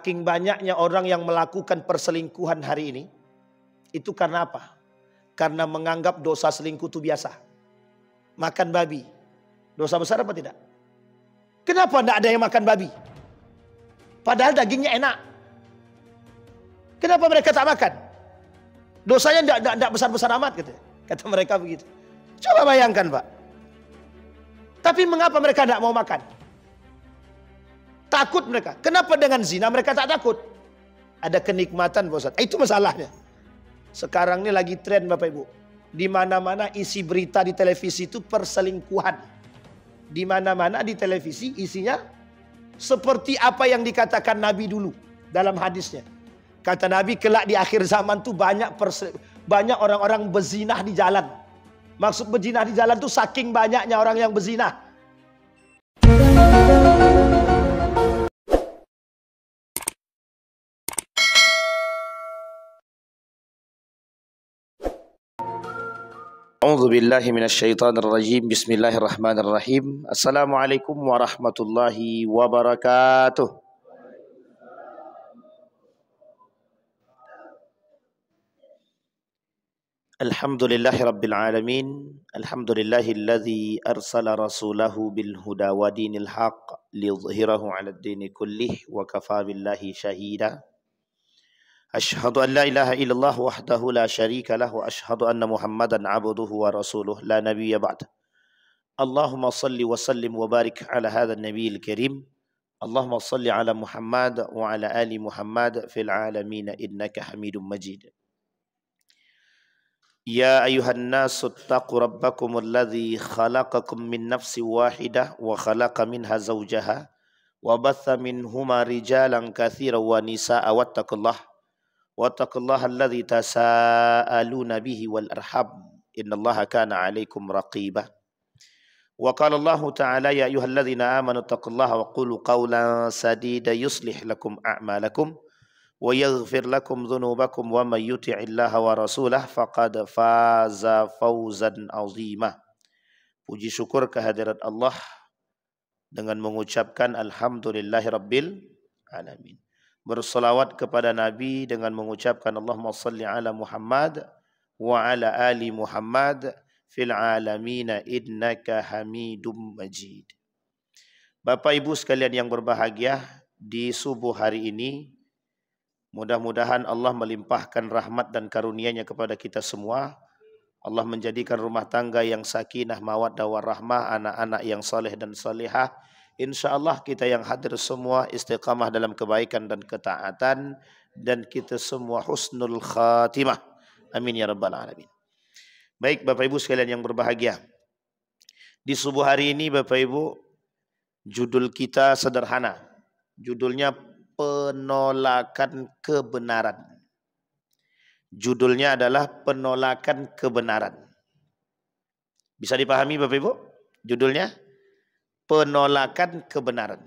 saking banyaknya orang yang melakukan perselingkuhan hari ini, itu karena apa? Karena menganggap dosa selingkuh itu biasa. Makan babi, dosa besar apa tidak? Kenapa tidak ada yang makan babi? Padahal dagingnya enak. Kenapa mereka tak makan? Dosanya tidak besar-besar amat gitu. Kata mereka begitu. Coba bayangkan Pak. Tapi mengapa mereka tidak mau makan? Takut mereka. Kenapa dengan zina mereka tak takut? Ada kenikmatan Pak Ustaz. Itu masalahnya. Sekarang ini lagi tren Bapak Ibu. Di mana-mana isi berita di televisi itu perselingkuhan. Di mana-mana di televisi isinya seperti apa yang dikatakan Nabi dulu dalam hadisnya. Kata Nabi kelak di akhir zaman tuh banyak orang-orang berzinah di jalan. Maksud berzinah di jalan tuh saking banyaknya orang yang berzinah. A'udzu billahi minasyaitonir rajim. Bismillahirrahmanirrahim. Assalamualaikum warahmatullahi wabarakatuh. Alhamdulillahi rabbil alamin. Alhamdulillahilladzi arsala rasulahu bil huda wa dinil haqq liyudhhirahu 'alad dini kullih wa kafa billahi shahida. Asyhadu an la ilaha illallah wahdahu la syarika lah wa asyhadu anna Muhammadan 'abduhu wa rasuluh la nabiyya ba'd. Allahumma salli wa sallim wa barik ala hadzal nabiyil karim. Allahumma salli ala Muhammad wa ala ali Muhammad fil alamin innaka Hamidum Majid. Ya ayuhan nasu attaqu rabbakumul ladzi khalaqakum min nafsin wahidah wa khalaqa minha zawjaha wa batha minhuma rijalan katsiran wa nisaa'a wattaqullaha alladzi tasaaluna bihi wal arham innallaha kana 'alaikum raqiba. Wa qala Allah ta'ala ya ayyuhalladzina amanu taqullaha wa qulu qawlan sadida yuslih lakum a'malakum wa yaghfir lakum dhunubakum wa may yuti'illaha wa rasulahu faqad faza fawzan 'azima. Puji syukur kehadirat Allah dengan mengucapkan alhamdulillahirabbil alamin. Berselawat kepada Nabi dengan mengucapkan Allahumma salli ala Muhammad wa ala ali Muhammad fil alamin innaka Hamidum Majid. Bapak Ibu sekalian yang berbahagia, di subuh hari ini mudah-mudahan Allah melimpahkan rahmat dan karunia-Nya kepada kita semua. Allah menjadikan rumah tangga yang sakinah, mawaddah warahmah, anak-anak yang saleh dan salihah. InsyaAllah kita yang hadir semua istiqamah dalam kebaikan dan ketaatan, dan kita semua husnul khatimah. Amin ya rabbal alamin. Baik Bapak Ibu sekalian yang berbahagia, di subuh hari ini Bapak Ibu, judul kita sederhana. Judulnya penolakan kebenaran. Judulnya adalah penolakan kebenaran. Bisa dipahami Bapak Ibu? Judulnya penolakan kebenaran.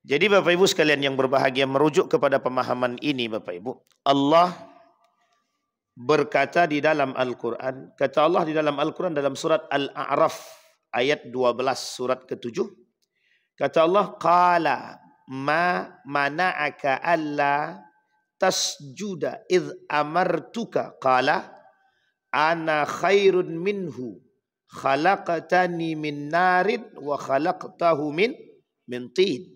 Jadi Bapak Ibu sekalian yang berbahagia, merujuk kepada pemahaman ini Bapak Ibu, Allah berkata di dalam Al-Quran, kata Allah di dalam Al-Quran dalam surat Al-A'raf ayat 12 surat ke-7, kata Allah, qala ma mana'aka alla tasjuda idh amartuka qala ana khairun minhu khalaqtani min narin wa khalaqtahu min tin.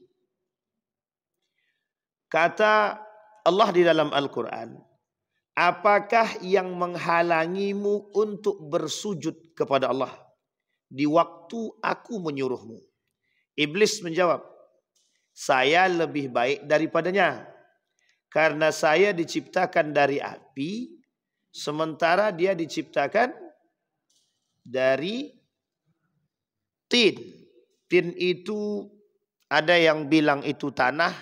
Kata Allah di dalam Al-Quran, apakah yang menghalangimu untuk bersujud kepada Allah di waktu aku menyuruhmu? Iblis menjawab, saya lebih baik daripadanya, karena saya diciptakan dari api, sementara dia diciptakan dari tin. Tin itu ada yang bilang itu tanah,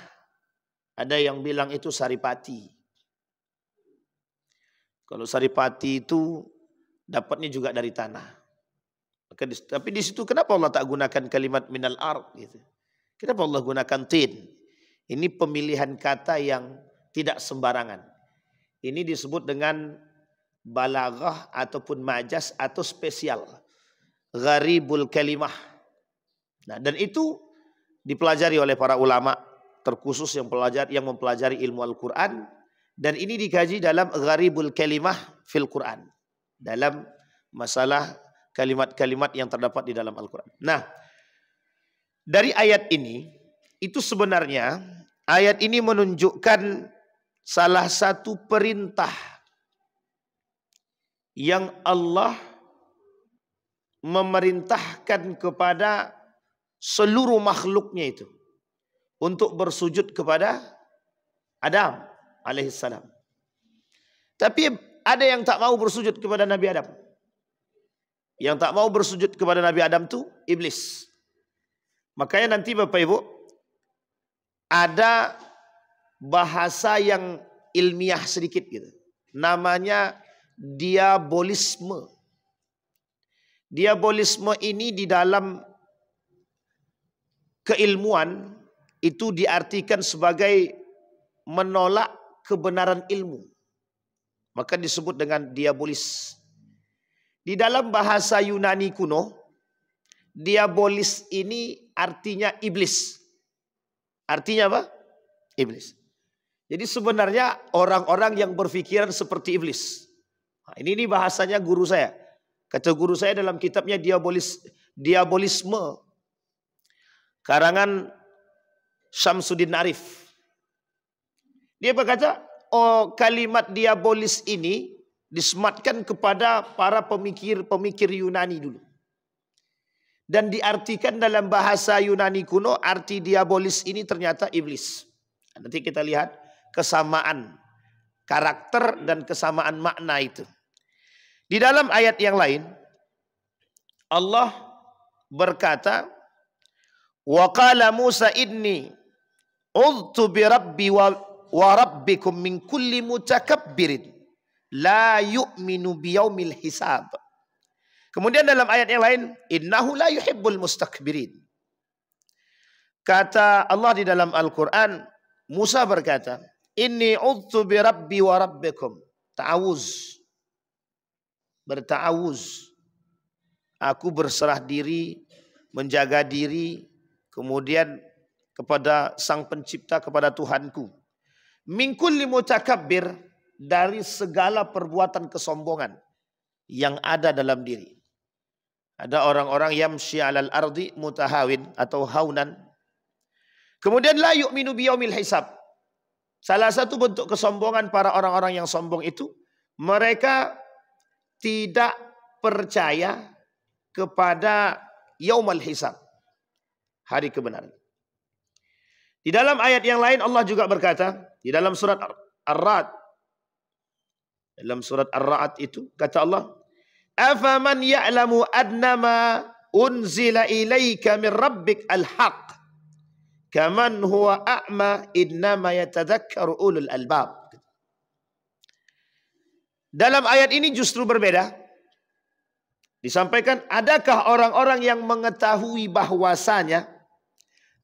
ada yang bilang itu saripati. Kalau saripati itu dapatnya juga dari tanah. Tapi di situ kenapa Allah tak gunakan kalimat minal ard gitu? Kenapa Allah gunakan tin? Ini pemilihan kata yang tidak sembarangan. Ini disebut dengan balaghah ataupun majaz atau spesial. Gharibul kalimah. Nah, dan itu dipelajari oleh para ulama terkhusus yang mempelajari ilmu Al-Quran, dan ini dikaji dalam Gharibul Kalimah fil Quran, dalam masalah kalimat-kalimat yang terdapat di dalam Al-Quran. Nah, dari ayat ini, itu sebenarnya ayat ini menunjukkan salah satu perintah yang Allah memerintahkan kepada seluruh makhluknya itu untuk bersujud kepada Adam alaihissalam. Tapi ada yang tak mau bersujud kepada Nabi Adam. Yang tak mau bersujud kepada Nabi Adam itu iblis. Makanya nanti Bapak Ibu, ada bahasa yang ilmiah sedikit gitu. Namanya diabolisme. Diabolisme ini di dalam keilmuan itu diartikan sebagai menolak kebenaran ilmu. Maka disebut dengan diabolis. Di dalam bahasa Yunani kuno, diabolis ini artinya iblis. Artinya apa? Iblis. Jadi sebenarnya orang-orang yang berpikiran seperti iblis. Nah, ini bahasanya guru saya. Kata guru saya dalam kitabnya Diabolisme, karangan Syamsuddin Arif. Dia berkata, oh, kalimat diabolis ini disematkan kepada para pemikir Yunani dulu. Dan diartikan dalam bahasa Yunani kuno, arti diabolis ini ternyata iblis. Nanti kita lihat kesamaan karakter dan kesamaan makna itu. Di dalam ayat yang lain, Allah berkata, wa qala Musa inni udtu bi rabbi wa rabbikum min kulli mutakabbirin la yu'minu biyaumil hisab. Kemudian dalam ayat yang lain, innahu la yuhibbul mustakbirin. Kata Allah di dalam Al-Quran, Musa berkata, inni udtu bi rabbi wa rabbikum. Ta'awuz. Berta'awuz. Aku berserah diri, menjaga diri, kemudian kepada Sang Pencipta, kepada Tuhanku. Min kulli mutakabbir, dari segala perbuatan kesombongan yang ada dalam diri. Ada orang-orang yamshi 'alal ardi mutahawin atau haunan. Kemudian la yu'minu biyaumil hisab. Salah satu bentuk kesombongan para orang-orang yang sombong itu, mereka tidak percaya kepada yaumul hisab, hari kebenaran. Di dalam ayat yang lain Allah juga berkata, di dalam surat Ar-Ra'd, dalam surat Ar-Ra'd itu kata Allah, afaman ya'lamu annama unzila ilaika min rabbik al-haq kaman huwa a'ma innama yatadhakkaru ulul albab. Dalam ayat ini justru berbeda. Disampaikan, adakah orang-orang yang mengetahui bahwasanya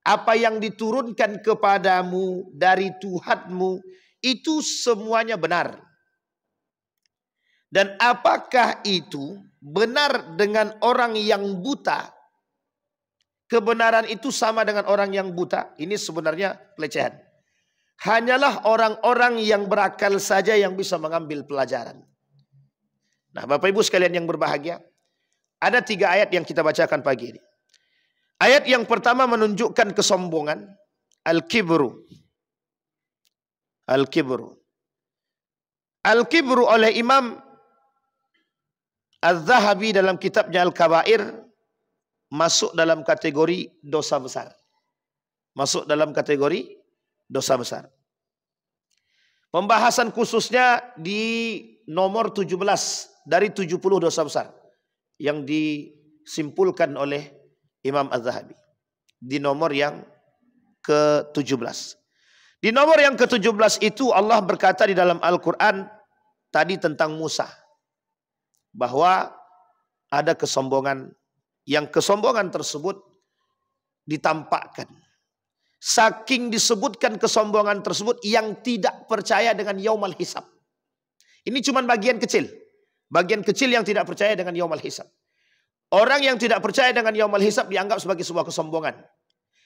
apa yang diturunkan kepadamu dari Tuhanmu itu semuanya benar. Dan apakah itu benar dengan orang yang buta? Kebenaran itu sama dengan orang yang buta? Ini sebenarnya pelecehan. Hanyalah orang-orang yang berakal saja yang bisa mengambil pelajaran. Nah, Bapak Ibu sekalian yang berbahagia, ada 3 ayat yang kita bacakan pagi ini. Ayat yang pertama menunjukkan kesombongan, al-kibru. Al-kibru. Al-kibru oleh Imam Az-Zahabi dalam kitabnya Al-Kabair masuk dalam kategori dosa besar. Masuk dalam kategori dosa besar. Pembahasan khususnya di nomor 17 dari 70 dosa besar yang disimpulkan oleh Imam Az-Zahabi. Di nomor yang ke-17. Di nomor yang ke-17 itu Allah berkata di dalam Al-Quran tadi tentang Musa. Bahwa ada kesombongan, yang kesombongan tersebut ditampakkan. Saking disebutkan kesombongan tersebut yang tidak percaya dengan yaumul hisab. Ini cuma bagian kecil. Bagian kecil yang tidak percaya dengan yaumul hisab. Orang yang tidak percaya dengan yaumul hisab dianggap sebagai sebuah kesombongan.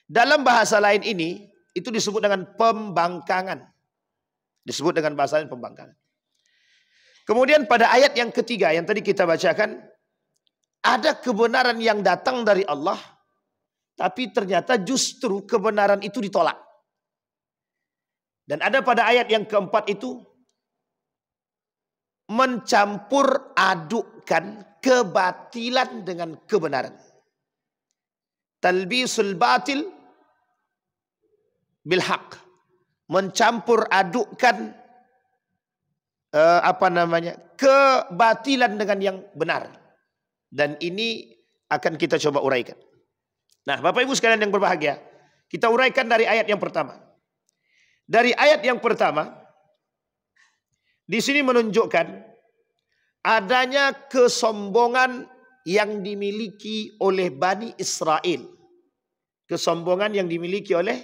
Dalam bahasa lain ini, Itu disebut dengan pembangkangan. Disebut dengan bahasa lain pembangkangan. Kemudian pada ayat yang ketiga yang tadi kita bacakan, ada kebenaran yang datang dari Allah, tapi ternyata justru kebenaran itu ditolak. Dan ada pada ayat yang keempat itu, mencampur adukkan kebatilan dengan kebenaran. Talbisul batil bil haq. Mencampur adukkan kebatilan dengan yang benar. Dan ini akan kita coba uraikan. Nah, Bapak Ibu sekalian yang berbahagia, kita uraikan dari ayat yang pertama. Dari ayat yang pertama, di sini menunjukkan adanya kesombongan yang dimiliki oleh Bani Israel. Kesombongan yang dimiliki oleh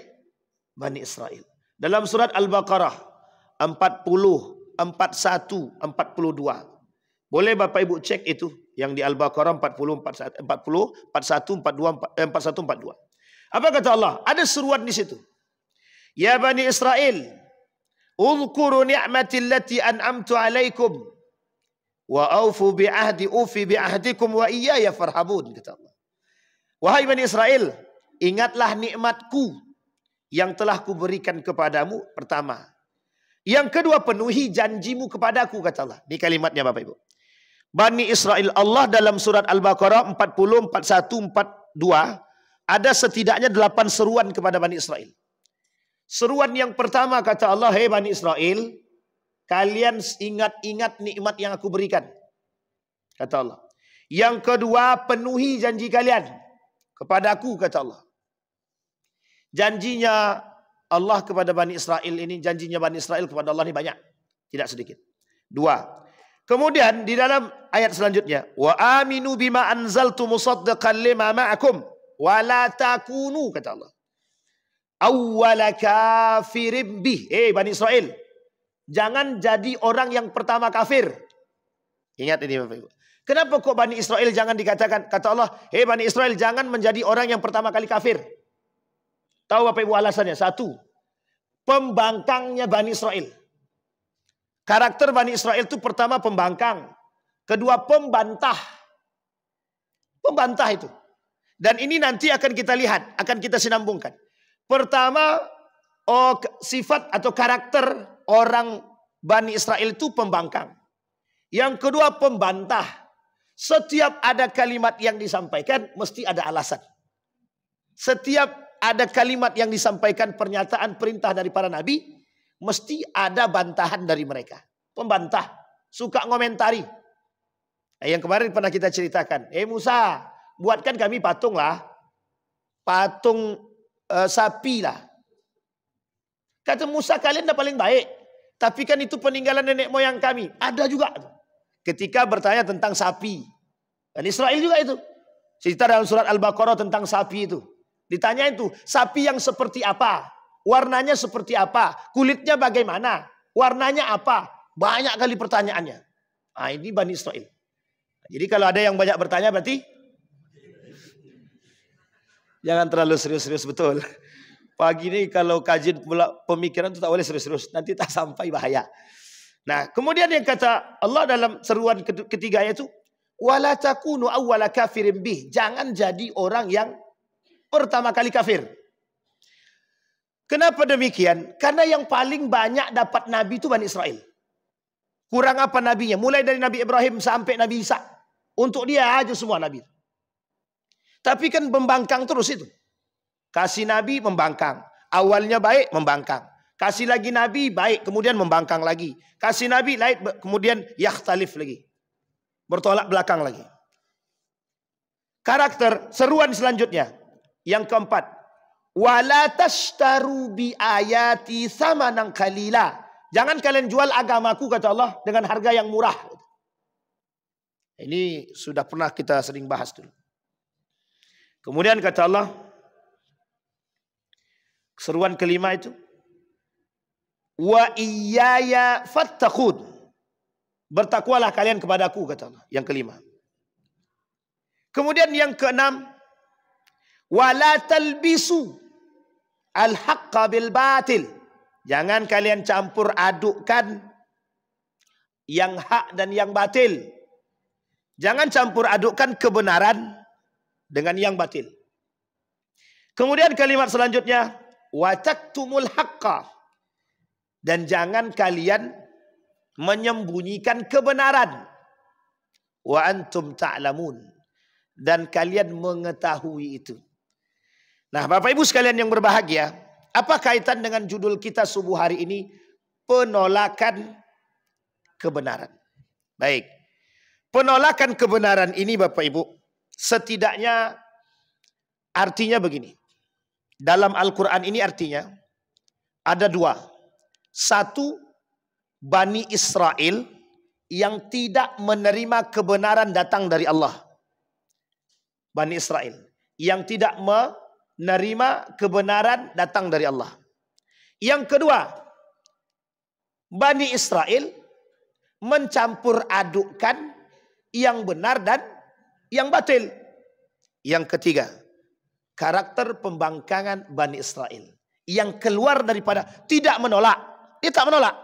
Bani Israel. Dalam surat Al-Baqarah 40, 41, 42. Boleh Bapak Ibu cek itu yang di Al-Baqarah 40, 41, 42. Apa kata Allah? Ada seruan di situ. Ya Bani Israel, uzkuru ni'mati allati an'amtu alaikum wa aufu bi'ahdi ufi bi'ahdikum wa iyaya farhabun, kata Allah. Wahai Bani Israel, ingatlah nikmatku yang telah kuberikan kepadamu, pertama. Yang kedua, penuhi janjimu kepadaku, kata Allah. Ini kalimatnya Bapak Ibu. Bani Israel, Allah dalam surat Al-Baqarah 40, 41, 42 ada setidaknya 8 seruan kepada Bani Israel. Seruan yang pertama kata Allah, hei Bani Israel, kalian ingat-ingat nikmat yang aku berikan, kata Allah. Yang kedua, penuhi janji kalian kepadaku, kata Allah. Janjinya Allah kepada Bani Israel ini, janjinya Bani Israel kepada Allah ini banyak, tidak sedikit. Dua. Kemudian di dalam ayat selanjutnya, wa aminu bima anzaltu musaddiqan lima ma'akum wa la takunu, kata Allah, awwala kafirin bih. Bani Israel, jangan jadi orang yang pertama kafir. Ingat ini Bapak Ibu. Kenapa kok Bani Israel jangan dikatakan, kata Allah, Bani Israel jangan menjadi orang yang pertama kali kafir. Tahu Bapak Ibu alasannya? Satu, pembangkangnya Bani Israel. Karakter Bani Israel itu pertama pembangkang. Kedua pembantah. Pembantah itu. Dan ini nanti akan kita lihat, akan kita sinambungkan. Pertama, sifat atau karakter orang Bani Israel itu pembangkang. Yang kedua pembantah. Setiap ada kalimat yang disampaikan, mesti ada alasan. Setiap ada kalimat yang disampaikan, pernyataan perintah dari para nabi, mesti ada bantahan dari mereka. Pembantah. Suka ngomentari. Yang kemarin pernah kita ceritakan. Musa, buatkan kami patung lah. Patung sapi lah. Kata Musa, kalian dah paling baik. Tapi kan itu peninggalan nenek moyang kami. Ada juga. Ketika bertanya tentang sapi. Dan Israel juga itu. Cerita dalam surat Al-Baqarah tentang sapi itu. Ditanya itu, sapi yang seperti apa? Warnanya seperti apa? Kulitnya bagaimana? Warnanya apa? Banyak kali pertanyaannya. Nah, ini Bani Israel. Jadi kalau ada yang banyak bertanya berarti jangan terlalu serius-serius betul. Pagi ini kalau kajian pemikiran itu tak boleh serius-serius. Nanti tak sampai bahaya. Nah, kemudian yang kata Allah dalam seruan ketiga itu, wala takunu awwala kafirin bih. Jangan jadi orang yang pertama kali kafir. Kenapa demikian? Karena yang paling banyak dapat nabi itu Bani Israel. Kurang apa nabinya? Mulai dari Nabi Ibrahim sampai Nabi Isa. Untuk dia aja semua nabi. Tapi kan membangkang terus itu. Kasih nabi membangkang. Awalnya baik membangkang. Kasih lagi nabi baik kemudian membangkang lagi. Kasih nabi lain kemudian yakhtalif lagi. Bertolak belakang lagi. Karakter seruan selanjutnya. Yang keempat. Wala tashtaru bi ayati samanan qalila. Jangan kalian jual agamaku, kata Allah, dengan harga yang murah. Ini sudah pernah kita sering bahas dulu. Kemudian kata Allah, seruan kelima itu, wa iyaya fattaqun. Bertakwalah kalian kepadaku, kata Allah. Yang kelima. Kemudian yang keenam, wala talbisu al-haqqa bil batil. Jangan kalian campur adukkan yang hak dan yang batil. Jangan campur adukkan kebenaran dengan yang batil. Kemudian kalimat selanjutnya, wa taktumul haqqa. Dan jangan kalian menyembunyikan kebenaran. Wa antum ta'lamun. Dan kalian mengetahui itu. Nah, Bapak Ibu sekalian yang berbahagia, apa kaitan dengan judul kita subuh hari ini? Penolakan kebenaran. Baik. Penolakan kebenaran ini Bapak Ibu, setidaknya artinya begini. Dalam Al-Quran ini artinya ada dua. Satu, Bani Israel yang tidak menerima kebenaran datang dari Allah. Bani Israel yang tidak menerima kebenaran datang dari Allah. Yang kedua, Bani Israel mencampur adukkan yang benar dan yang batil. Yang ketiga, karakter pembangkangan Bani Israel yang keluar daripada tidak menolak. Dia tak menolak.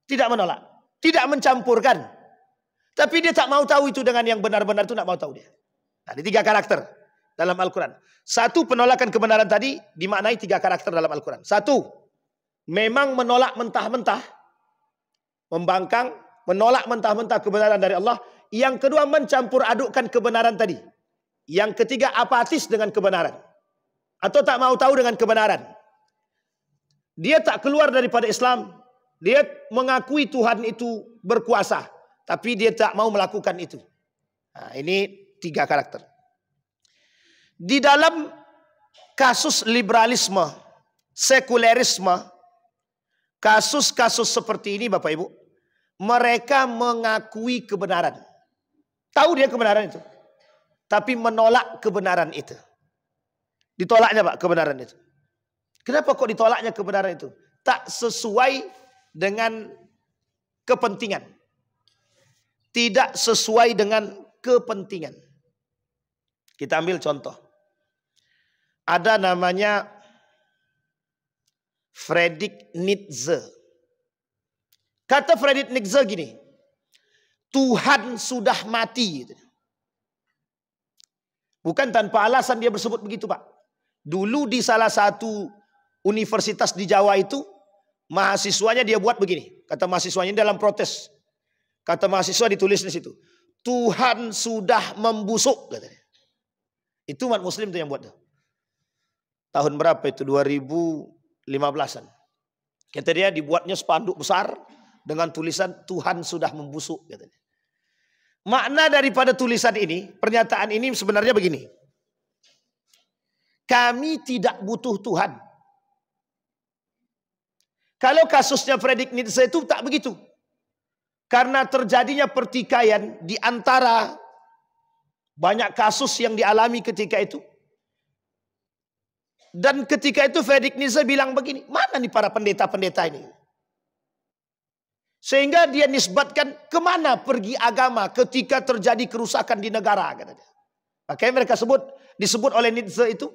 Tidak menolak. Tidak mencampurkan. Tapi dia tak mau tahu itu dengan yang benar-benar itu, tak mau tahu dia. Nah, ini tiga karakter dalam Al-Quran. Satu, penolakan kebenaran tadi dimaknai tiga karakter dalam Al-Quran. Satu, memang menolak mentah-mentah. Membangkang, menolak mentah-mentah kebenaran dari Allah. Yang kedua, mencampur adukkan kebenaran tadi. Yang ketiga, apatis dengan kebenaran. Atau tak mau tahu dengan kebenaran. Dia tak keluar daripada Islam. Dia mengakui Tuhan itu berkuasa. Tapi dia tak mau melakukan itu. Nah, ini tiga karakter. Di dalam kasus liberalisme, sekulerisme, kasus-kasus seperti ini Bapak Ibu, mereka mengakui kebenaran. Tahu dia kebenaran itu. Tapi menolak kebenaran itu. Ditolaknya Pak kebenaran itu. Kenapa kok ditolaknya kebenaran itu? Tak sesuai dengan kepentingan. Tidak sesuai dengan kepentingan. Kita ambil contoh. Ada namanya Friedrich Nietzsche. Kata Friedrich Nietzsche gini. Tuhan sudah mati. Bukan tanpa alasan dia bersebut begitu Pak. Dulu di salah satu universitas di Jawa itu, mahasiswanya dia buat begini. Kata mahasiswanya dalam protes. Kata mahasiswa ditulis di situ. Tuhan sudah membusuk. Katanya. Itu umat muslim itu yang buat. Tahun berapa itu? 2015an. Kata dia dibuatnya spanduk besar dengan tulisan Tuhan sudah membusuk. Katanya. Makna daripada tulisan ini, pernyataan ini sebenarnya begini. Kami tidak butuh Tuhan. Kalau kasusnya Friedrich Nietzsche itu tak begitu. Karena terjadinya pertikaian di antara banyak kasus yang dialami ketika itu. Dan ketika itu Friedrich Nietzsche bilang begini, mana nih para pendeta-pendeta ini? Sehingga dia nisbatkan kemana pergi agama ketika terjadi kerusakan di negara. Katanya. Makanya mereka disebut oleh Nietzsche itu,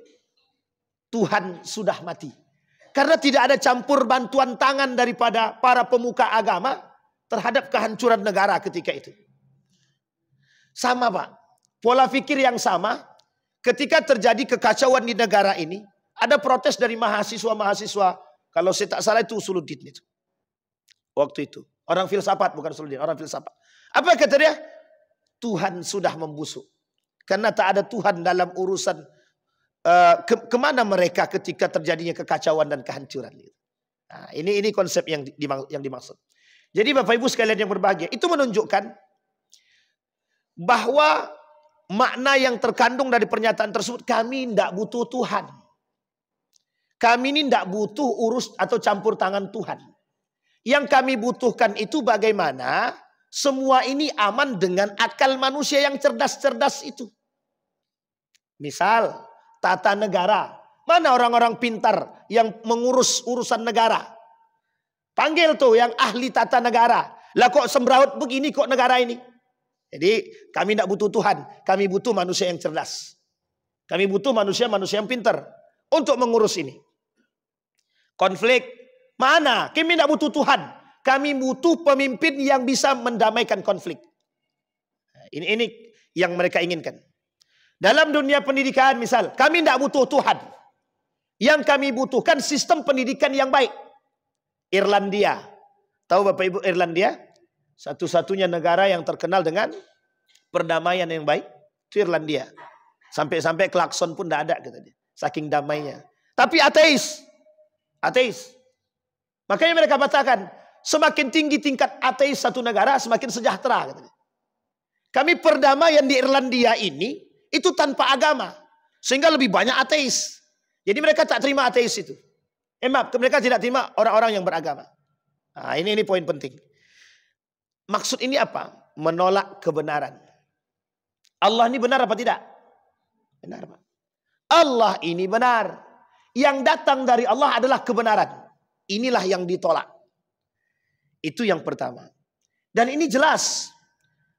Tuhan sudah mati. Karena tidak ada campur bantuan tangan daripada para pemuka agama terhadap kehancuran negara ketika itu. Sama Pak. Pola pikir yang sama ketika terjadi kekacauan di negara ini. Ada protes dari mahasiswa-mahasiswa. Kalau saya tak salah itu Usuluddin itu. Waktu itu. Orang filsafat bukan Usuluddin. Orang filsafat. Apa kata dia? Tuhan sudah membusuk. Karena tak ada Tuhan dalam urusan kemana mereka ketika terjadinya kekacauan dan kehancuran. Nah, ini konsep yang dimaksud. Jadi Bapak Ibu sekalian yang berbahagia, itu menunjukkan bahwa makna yang terkandung dari pernyataan tersebut, kami tidak butuh Tuhan. Kami ini tidak butuh urus atau campur tangan Tuhan. Yang kami butuhkan itu bagaimana semua ini aman dengan akal manusia yang cerdas-cerdas itu. Misal, tata negara. Mana orang-orang pintar yang mengurus urusan negara? Panggil tuh yang ahli tata negara. Lah kok sembraut begini kok negara ini? Jadi kami tidak butuh Tuhan. Kami butuh manusia yang cerdas. Kami butuh manusia yang pintar untuk mengurus ini. konflik. Mana? Kami tidak butuh Tuhan. Kami butuh pemimpin yang bisa mendamaikan konflik. Ini yang mereka inginkan. Dalam dunia pendidikan misal, kami tidak butuh Tuhan. Yang kami butuhkan sistem pendidikan yang baik. Irlandia. Tahu Bapak Ibu Irlandia? Satu-satunya negara yang terkenal dengan perdamaian yang baik. Itu Irlandia. Sampai-sampai klakson pun tidak ada katanya. Saking damainya. Tapi ateis. Ateis. Makanya mereka katakan, semakin tinggi tingkat ateis satu negara, semakin sejahtera katanya. Kami perdamaian di Irlandia ini, itu tanpa agama. Sehingga lebih banyak ateis. Jadi mereka tak terima ateis itu. Maaf, mereka tidak terima orang-orang yang beragama. Nah, ini poin penting. Maksud ini apa? Menolak kebenaran. Allah ini benar apa tidak? Benar, Pak. Allah ini benar. Yang datang dari Allah adalah kebenaran. Inilah yang ditolak. Itu yang pertama. Dan ini jelas.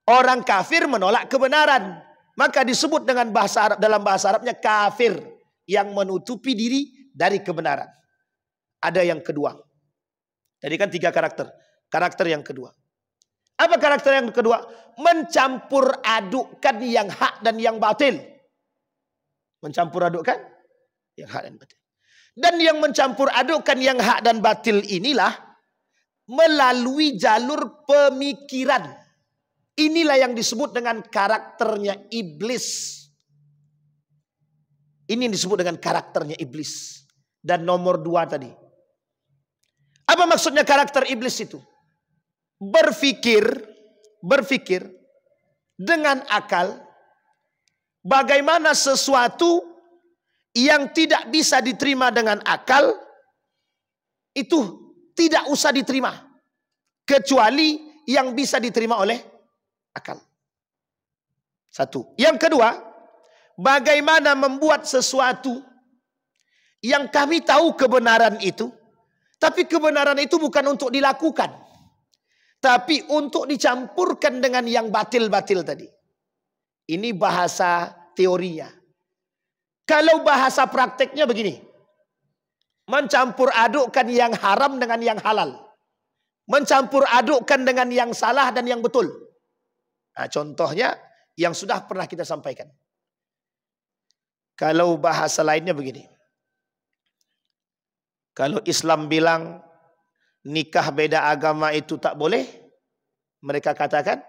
Orang kafir menolak kebenaran. Maka disebut dengan bahasa Arab, dalam bahasa Arabnya kafir. Yang menutupi diri dari kebenaran. Ada yang kedua. Tadi kan 3 karakter. Karakter yang kedua. Apa karakter yang kedua? Mencampur adukkan yang hak dan yang batil. Mencampur adukkan yang hak dan batil. Dan yang mencampur adukkan yang hak dan batil inilah melalui jalur pemikiran. Inilah yang disebut dengan karakternya iblis. Ini yang disebut dengan karakternya iblis. Dan nomor 2 tadi. Apa maksudnya karakter iblis itu? Berpikir dengan akal bagaimana sesuatu yang tidak bisa diterima dengan akal itu tidak usah diterima kecuali yang bisa diterima oleh akal. Satu. Yang kedua, bagaimana membuat sesuatu yang kami tahu kebenaran itu, tapi kebenaran itu bukan untuk dilakukan, tapi untuk dicampurkan dengan yang batil-batil tadi. Ini bahasa teorinya. Kalau bahasa prakteknya begini. Mencampur adukkan yang haram dengan yang halal. Mencampur adukkan dengan yang salah dan yang betul. Nah, contohnya yang sudah pernah kita sampaikan. Kalau bahasa lainnya begini. Kalau Islam bilang nikah beda agama itu tak boleh, mereka katakan.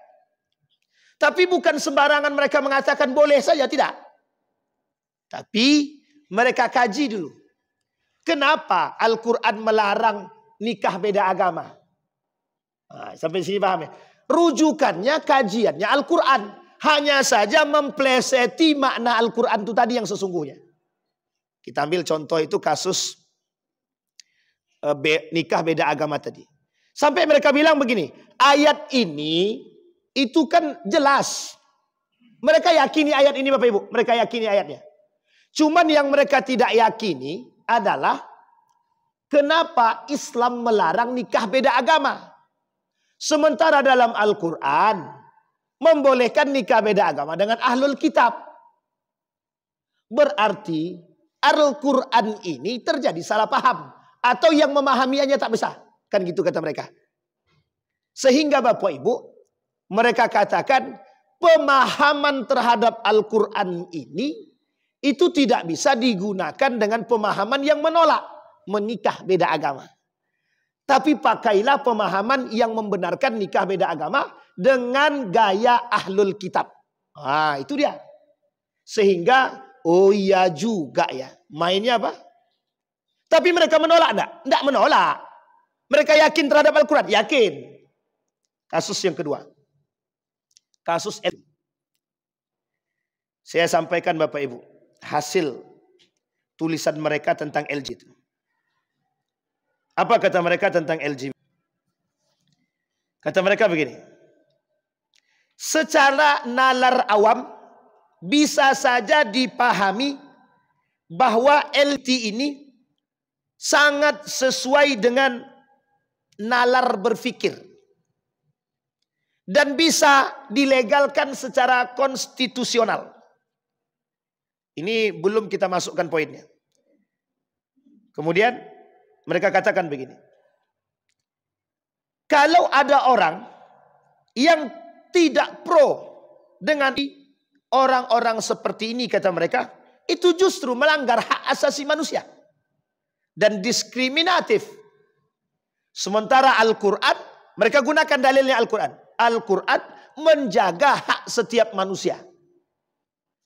Tapi bukan sembarangan mereka mengatakan boleh saja, tidak. Tapi mereka kaji dulu. Kenapa Al-Quran melarang nikah beda agama? Nah, sampai sini paham ya? Rujukannya, kajiannya Al-Quran. Hanya saja mempleseti makna Al-Quran itu tadi yang sesungguhnya. Kita ambil contoh itu kasus nikah beda agama tadi. Sampai mereka bilang begini, ayat ini itu kan jelas. Mereka yakini ayat ini Bapak Ibu. Mereka yakini ayatnya. Cuman yang mereka tidak yakini adalah kenapa Islam melarang nikah beda agama. Sementara dalam Al-Quran membolehkan nikah beda agama dengan ahlul kitab. Berarti Al-Quran ini terjadi salah paham. Atau yang memahaminya tak besar. Kan gitu kata mereka. Sehingga Bapak Ibu, mereka katakan pemahaman terhadap Al-Quran ini itu tidak bisa digunakan dengan pemahaman yang menolak menikah beda agama. Tapi pakailah pemahaman yang membenarkan nikah beda agama dengan gaya ahlul kitab. Ah, itu dia. Sehingga, oh iya juga ya. Mainnya apa? Tapi mereka menolak enggak? Enggak menolak. Mereka yakin terhadap Al-Quran? Yakin. Kasus yang kedua. Kasus saya sampaikan Bapak Ibu. Hasil tulisan mereka tentang LG. Apa kata mereka tentang LG? Kata mereka begini. Secara nalar awam bisa saja dipahami bahwa LG ini sangat sesuai dengan nalar berpikir. Dan bisa dilegalkan secara konstitusional. Ini belum kita masukkan poinnya. Kemudian Mereka katakan begini. Kalau ada orang yang tidak pro dengan orang-orang seperti ini, kata mereka, itu justru melanggar hak asasi manusia dan diskriminatif. Sementara Al-Quran, mereka gunakan dalilnya Al-Quran. Al-Quran menjaga hak setiap manusia.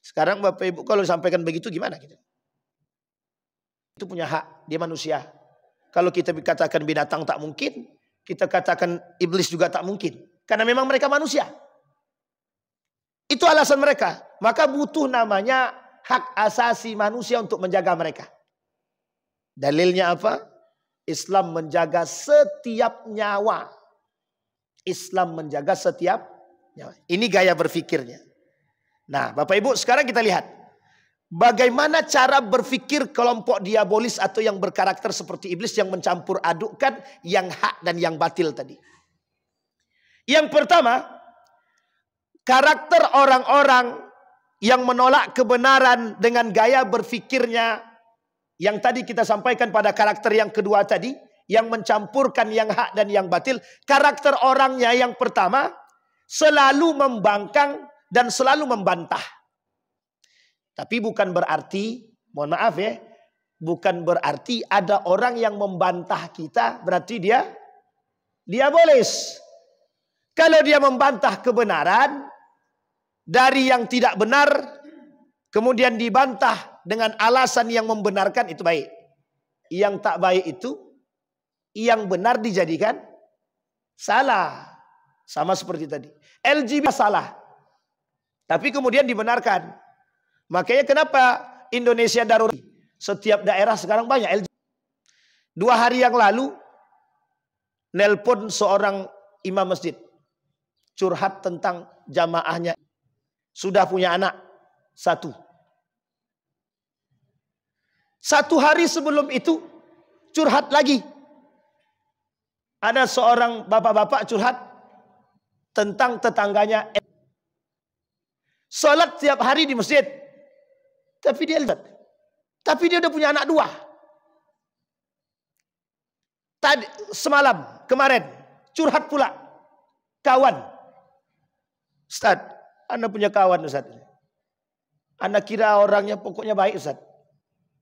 Sekarang Bapak Ibu kalau sampaikan begitu gimana kita? Itu punya hak, dia manusia. Kalau kita katakan binatang tak mungkin, kita katakan iblis juga tak mungkin. Karena memang mereka manusia. Itu alasan mereka. Maka butuh namanya hak asasi manusia untuk menjaga mereka. Dalilnya apa? Islam menjaga setiap nyawa. Islam menjaga setiap nyawa. Ini gaya berfikirnya. Nah, Bapak Ibu, sekarang kita lihat. Bagaimana cara berfikir kelompok diabolis atau yang berkarakter seperti iblis yang mencampur adukkan yang hak dan yang batil tadi. Yang pertama, karakter orang-orang yang menolak kebenaran dengan gaya berfikirnya yang tadi kita sampaikan pada karakter yang kedua tadi, yang mencampurkan yang hak dan yang batil. Karakter orangnya yang pertama, selalu membangkang dan selalu membantah. Tapi bukan berarti, mohon maaf ya, bukan berarti ada orang yang membantah kita, berarti dia diabolis. Kalau dia membantah kebenaran dari yang tidak benar, kemudian dibantah dengan alasan yang membenarkan, itu baik. Yang tak baik itu, yang benar dijadikan salah. Sama seperti tadi. LGBT salah. Tapi kemudian dibenarkan. Makanya kenapa Indonesia darurat? Setiap daerah sekarang banyak LGBT. 2 hari yang lalu, nelpon seorang imam masjid. Curhat tentang jamaahnya. Sudah punya anak 1. 1 hari sebelum itu, curhat lagi. Ada seorang bapak-bapak curhat tentang tetangganya. Salat tiap hari di masjid. Tapi dia lihat. Tapi dia udah punya anak 2. Tadi semalam kemarin curhat pula kawan. Ustaz, Anda punya kawan Ustaz. Anda kira orangnya pokoknya baik Ustaz.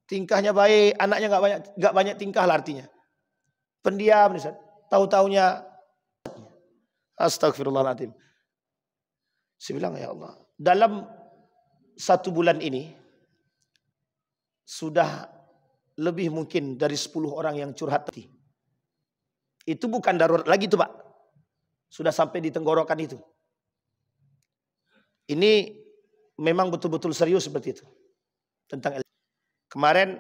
Tingkahnya baik, anaknya enggak banyak tingkah lah artinya. Pendiam Ustaz. Tahu-taunya astagfirullahaladzim. Saya bilang ya Allah, dalam 1 bulan ini sudah lebih mungkin dari 10 orang yang curhat tadi. Itu bukan darurat lagi tuh Pak. Sudah sampai di tenggorokan itu. Ini memang betul-betul serius seperti itu. Tentang kemarin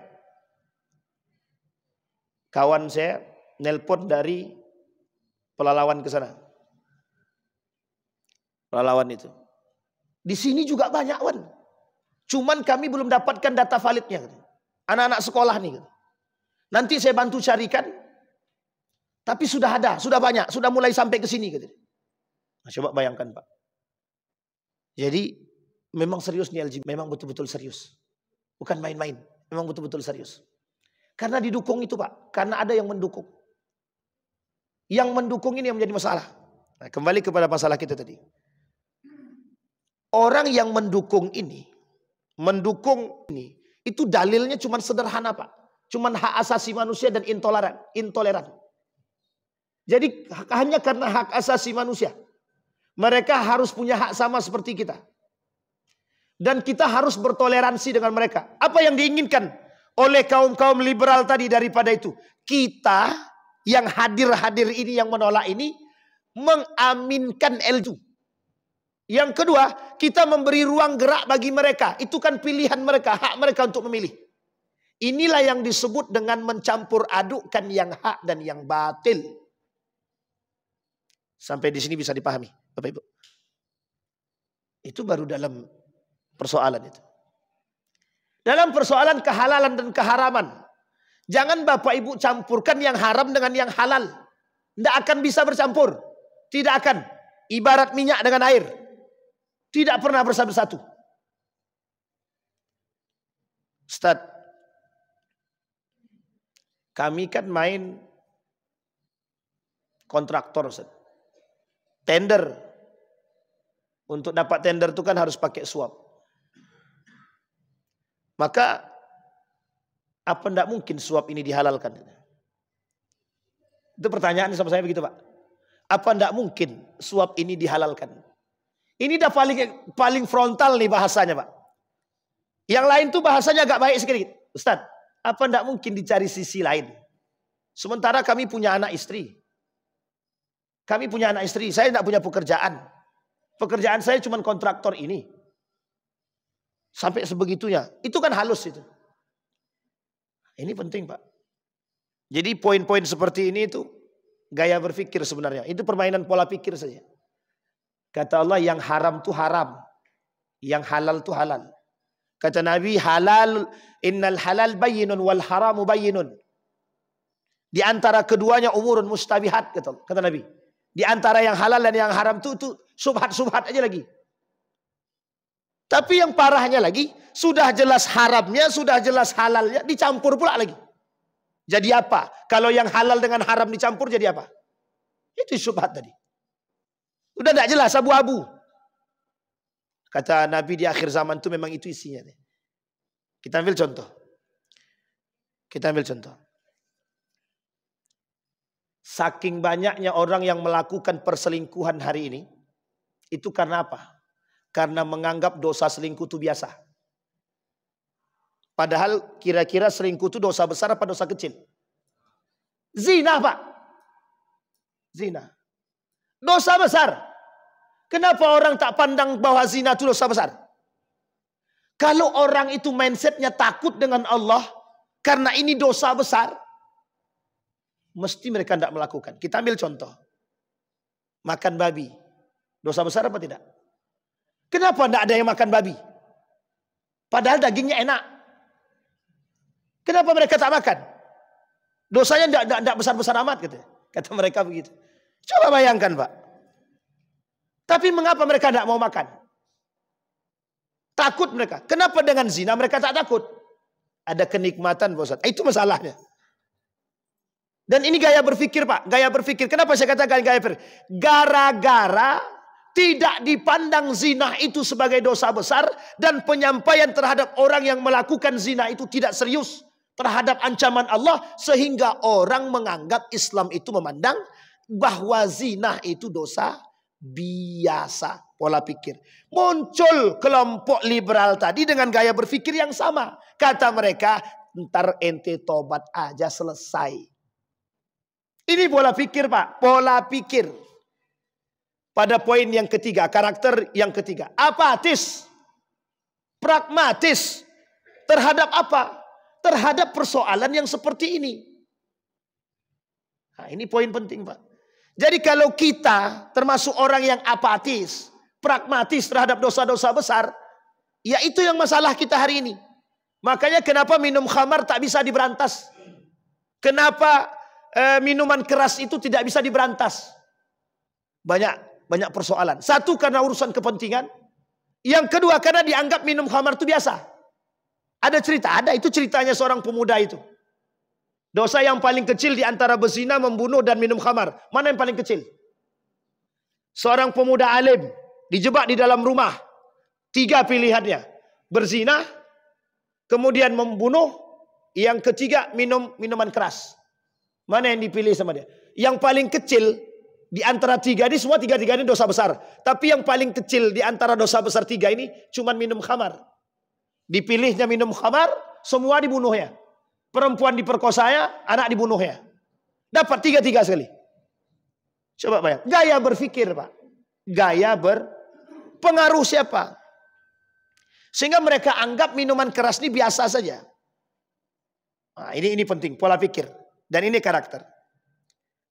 kawan saya nelpon dari Pelalawan ke sana. Pelalawan itu. Di sini juga banyak Wan. Cuman kami belum dapatkan data validnya. Anak-anak sekolah nih. Nanti saya bantu carikan. Tapi sudah ada, sudah banyak, sudah mulai sampai ke sini. Nah, coba bayangkan Pak. Jadi memang serius nih LGBT. Memang betul-betul serius. Bukan main-main. Memang betul-betul serius. Karena didukung itu Pak. Karena ada yang mendukung. Yang mendukung ini yang menjadi masalah. Nah, kembali kepada masalah kita tadi. Orang yang mendukung ini, itu dalilnya cuma sederhana Pak. Cuma hak asasi manusia dan intoleran. Jadi hanya karena hak asasi manusia. Mereka harus punya hak sama seperti kita. Dan kita harus bertoleransi dengan mereka. Apa yang diinginkan oleh kaum-kaum liberal tadi daripada itu? Kita yang hadir ini, yang menolak ini, mengaminkan LGBT. Yang kedua, kita memberi ruang gerak bagi mereka. Itu kan pilihan mereka, hak mereka untuk memilih. Inilah yang disebut dengan mencampur adukkan yang hak dan yang batil. Sampai di sini bisa dipahami, Bapak Ibu. Itu baru dalam persoalan itu. Dalam persoalan kehalalan dan keharaman. Jangan Bapak Ibu campurkan yang haram dengan yang halal. Tidak akan bisa bercampur. Tidak akan. Ibarat minyak dengan air. Tidak pernah bersatu. Ustaz, Kami kan main kontraktor, Ustaz. Tender. Untuk dapat tender itu kan harus pakai suap. Maka apa tidak mungkin suap ini dihalalkan? Itu pertanyaan sama saya begitu, Pak. Apa tidak mungkin suap ini dihalalkan? Ini dah paling frontal nih bahasanya, Pak. Yang lain tuh bahasanya agak baik sedikit. Ustaz, apa tidak mungkin dicari sisi lain? Sementara kami punya anak istri. Kami punya anak istri, saya tidak punya pekerjaan. Pekerjaan saya cuma kontraktor ini. Sampai sebegitunya. Itu kan halus itu. Ini penting, Pak. Jadi poin-poin seperti ini itu gaya berpikir sebenarnya. Itu permainan pola pikir saja. Kata Allah, yang haram itu haram. Yang halal itu halal. Kata Nabi, halal, innal halal bayyinun wal haramu bayyinun. Di antara keduanya umurun mustabihat, kata Nabi. Di antara yang halal dan yang haram itu subhat-subhat aja lagi. Tapi yang parahnya lagi, sudah jelas haramnya, sudah jelas halalnya, dicampur pula lagi. Jadi apa? Kalau yang halal dengan haram dicampur jadi apa? Itu subhat tadi. Udah tidak jelas, abu-abu. Kata Nabi di akhir zaman itu memang itu isinya. Kita ambil contoh. Saking banyaknya orang yang melakukan perselingkuhan hari ini, itu karena apa? Karena menganggap dosa selingkuh itu biasa. Padahal kira-kira selingkuh itu dosa besar apa dosa kecil? Zina, Pak. Zina. Dosa besar. Kenapa orang tak pandang bahwa zina itu dosa besar? Kalau orang itu mindsetnya takut dengan Allah, karena ini dosa besar, mesti mereka tidak melakukan. Kita ambil contoh. Makan babi. Dosa besar apa tidak? Kenapa tidak ada yang makan babi? Padahal dagingnya enak. Kenapa mereka tak makan? Dosanya tidak besar-besar amat, kata mereka begitu. Coba bayangkan, Pak. Tapi mengapa mereka tidak mau makan? Takut mereka. Kenapa dengan zina mereka tak takut? Ada kenikmatan, Pak Ustaz. Itu masalahnya. Dan ini gaya berpikir, Pak. Gaya berpikir. Kenapa saya katakan gaya berpikir? Gara-gara tidak dipandang zina itu sebagai dosa besar, dan penyampaian terhadap orang yang melakukan zina itu tidak serius terhadap ancaman Allah, sehingga orang menganggap Islam itu memandang bahwa zina itu dosa biasa. Pola pikir. Muncul kelompok liberal tadi dengan gaya berpikir yang sama. Kata mereka, ntar ente tobat aja selesai. Ini pola pikir, Pak. Pola pikir. Pada poin yang ketiga, karakter yang ketiga. Apatis. Pragmatis. Terhadap apa? Terhadap persoalan yang seperti ini. Nah, ini poin penting, Pak. Jadi kalau kita termasuk orang yang apatis, pragmatis terhadap dosa-dosa besar, ya itu yang masalah kita hari ini. Makanya kenapa minum khamar tak bisa diberantas? Kenapa minuman keras itu tidak bisa diberantas? Banyak persoalan. Satu, karena urusan kepentingan. Yang kedua, karena dianggap minum khamar itu biasa. Ada cerita, itu ceritanya seorang pemuda itu. Dosa yang paling kecil di antara berzina, membunuh, dan minum khamar. Mana yang paling kecil? Seorang pemuda alim dijebak di dalam rumah. 3 pilihannya. Berzina, kemudian membunuh, yang ketiga minum minuman keras. Mana yang dipilih sama dia? Yang paling kecil di antara 3 ini, semua 3 ini dosa besar. Tapi yang paling kecil di antara dosa besar 3 ini cuma minum khamar. Dipilihnya minum khamar, semua dibunuhnya. Perempuan diperkosanya, anak dibunuhnya. Dapat 3 sekali. Coba bayang. Gaya berpikir, Pak. Gaya berpengaruh siapa? Sehingga mereka anggap minuman keras ini biasa saja. Nah, ini penting, pola pikir. Dan ini karakter.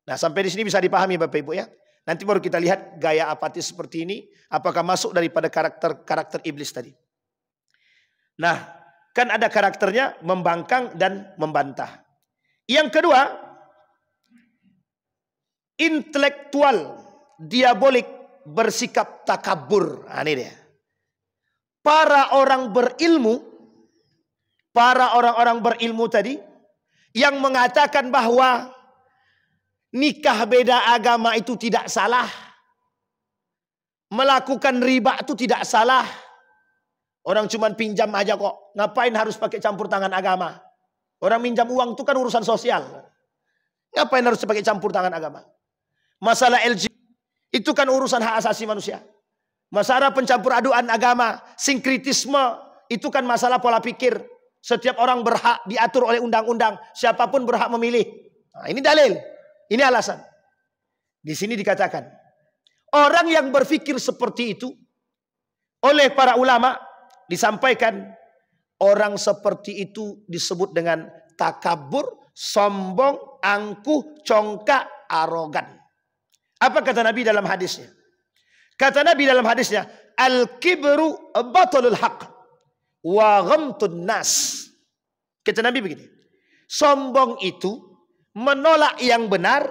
Nah, sampai di sini bisa dipahami Bapak Ibu ya. Nanti baru kita lihat gaya apatis seperti ini, apakah masuk daripada karakter iblis tadi. Nah, kan ada karakternya membangkang dan membantah. Yang kedua, intelektual, diabolik, bersikap takabur. Nah, ini dia. Para orang berilmu, para orang-orang berilmu tadi, yang mengatakan bahwa nikah beda agama itu tidak salah, melakukan riba itu tidak salah. Orang cuman pinjam aja kok, ngapain harus pakai campur tangan agama? Orang minjam uang itu kan urusan sosial, ngapain harus pakai campur tangan agama? Masalah LGBT itu kan urusan hak asasi manusia. Masalah pencampur aduan agama, sinkritisme, itu kan masalah pola pikir. Setiap orang berhak diatur oleh undang-undang, siapapun berhak memilih. Nah, ini dalil, ini alasan. Di sini dikatakan, orang yang berpikir seperti itu oleh para ulama disampaikan, orang seperti itu disebut dengan takabur, sombong, angkuh, congkak, arogan. Apa kata Nabi dalam hadisnya? Kata Nabi dalam hadisnya, al-kibru batalul haq wa ghamtun nas. Kata Nabi begini, sombong itu menolak yang benar